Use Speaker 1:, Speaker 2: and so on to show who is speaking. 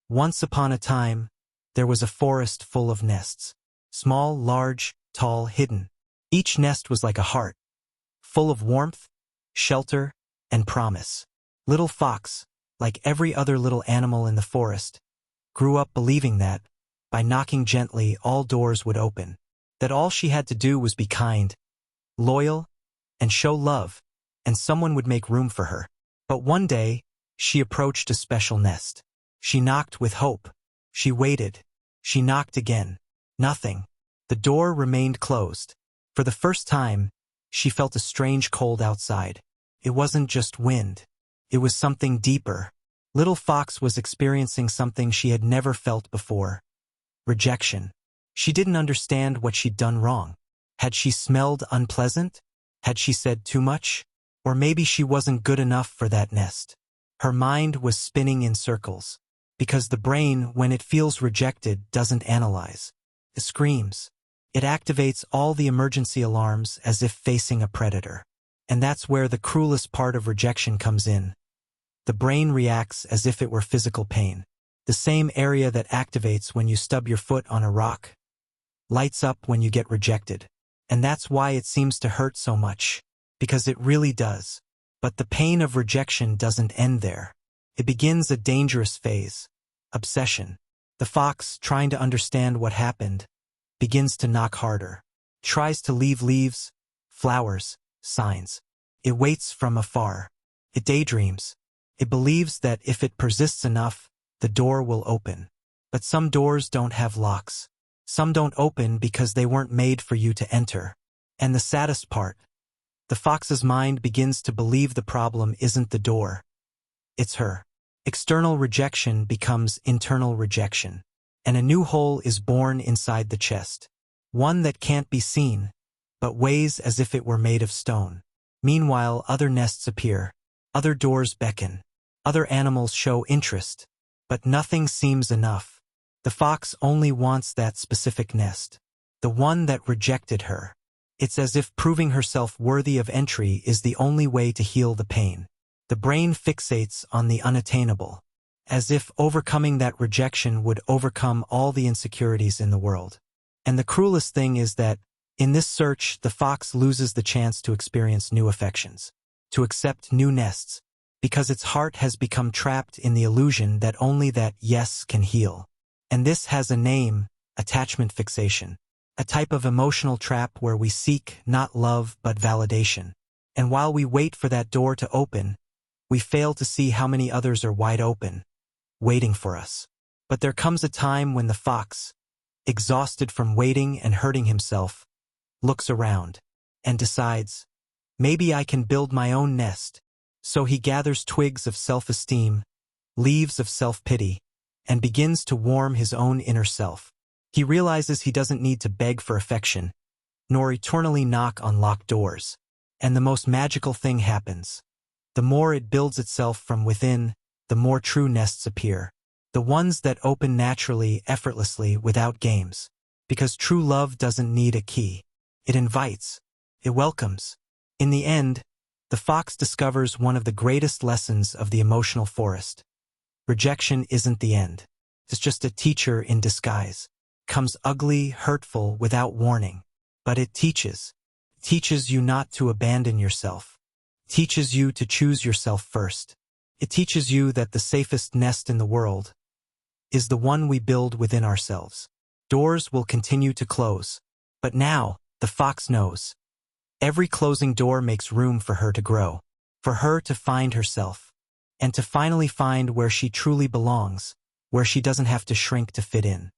Speaker 1: Once upon a time, there was a forest full of nests. Small, large, tall, hidden. Each nest was like a heart, full of warmth, shelter, and promise. Little Fox, like every other little animal in the forest, grew up believing that, by knocking gently, all doors would open. That all she had to do was be kind, loyal, and show love, and someone would make room for her. But one day, she approached a special nest. She knocked with hope. She waited. She knocked again. Nothing. The door remained closed. For the first time, she felt a strange cold outside. It wasn't just wind. It was something deeper. Little Fox was experiencing something she had never felt before. Rejection. She didn't understand what she'd done wrong. Had she smelled unpleasant? Had she said too much? Or maybe she wasn't good enough for that nest. Her mind was spinning in circles. Because the brain, when it feels rejected, doesn't analyze. It screams. It activates all the emergency alarms as if facing a predator. And that's where the cruelest part of rejection comes in. The brain reacts as if it were physical pain. The same area that activates when you stub your foot on a rock lights up when you get rejected. And that's why it seems to hurt so much. Because it really does. But the pain of rejection doesn't end there. It begins a dangerous phase. Obsession. The fox, trying to understand what happened, begins to knock harder. Tries to leave leaves, flowers, signs. It waits from afar. It daydreams. It believes that if it persists enough, the door will open. But some doors don't have locks. Some don't open because they weren't made for you to enter. And the saddest part, the fox's mind begins to believe the problem isn't the door. It's her. External rejection becomes internal rejection. And a new hole is born inside the chest. One that can't be seen, but weighs as if it were made of stone. Meanwhile, other nests appear. Other doors beckon. Other animals show interest. But nothing seems enough. The fox only wants that specific nest. The one that rejected her. It's as if proving herself worthy of entry is the only way to heal the pain. The brain fixates on the unattainable, as if overcoming that rejection would overcome all the insecurities in the world. And the cruelest thing is that, in this search, the fox loses the chance to experience new affections, to accept new nests, because its heart has become trapped in the illusion that only that yes can heal. And this has a name: attachment fixation. A type of emotional trap where we seek not love but validation. And while we wait for that door to open, we fail to see how many others are wide open, waiting for us. But there comes a time when the fox, exhausted from waiting and hurting himself, looks around and decides, maybe I can build my own nest. So he gathers twigs of self-esteem, leaves of self-pity, and begins to warm his own inner self. He realizes he doesn't need to beg for affection, nor eternally knock on locked doors. And the most magical thing happens. The more it builds itself from within, the more true nests appear. The ones that open naturally, effortlessly, without games. Because true love doesn't need a key. It invites. It welcomes. In the end, the fox discovers one of the greatest lessons of the emotional forest. Rejection isn't the end. It's just a teacher in disguise. Comes ugly, hurtful, without warning. But it teaches. Teaches you not to abandon yourself. Teaches you to choose yourself first. It teaches you that the safest nest in the world is the one we build within ourselves. Doors will continue to close. But now, the fox knows. Every closing door makes room for her to grow. For her to find herself. And to finally find where she truly belongs. Where she doesn't have to shrink to fit in.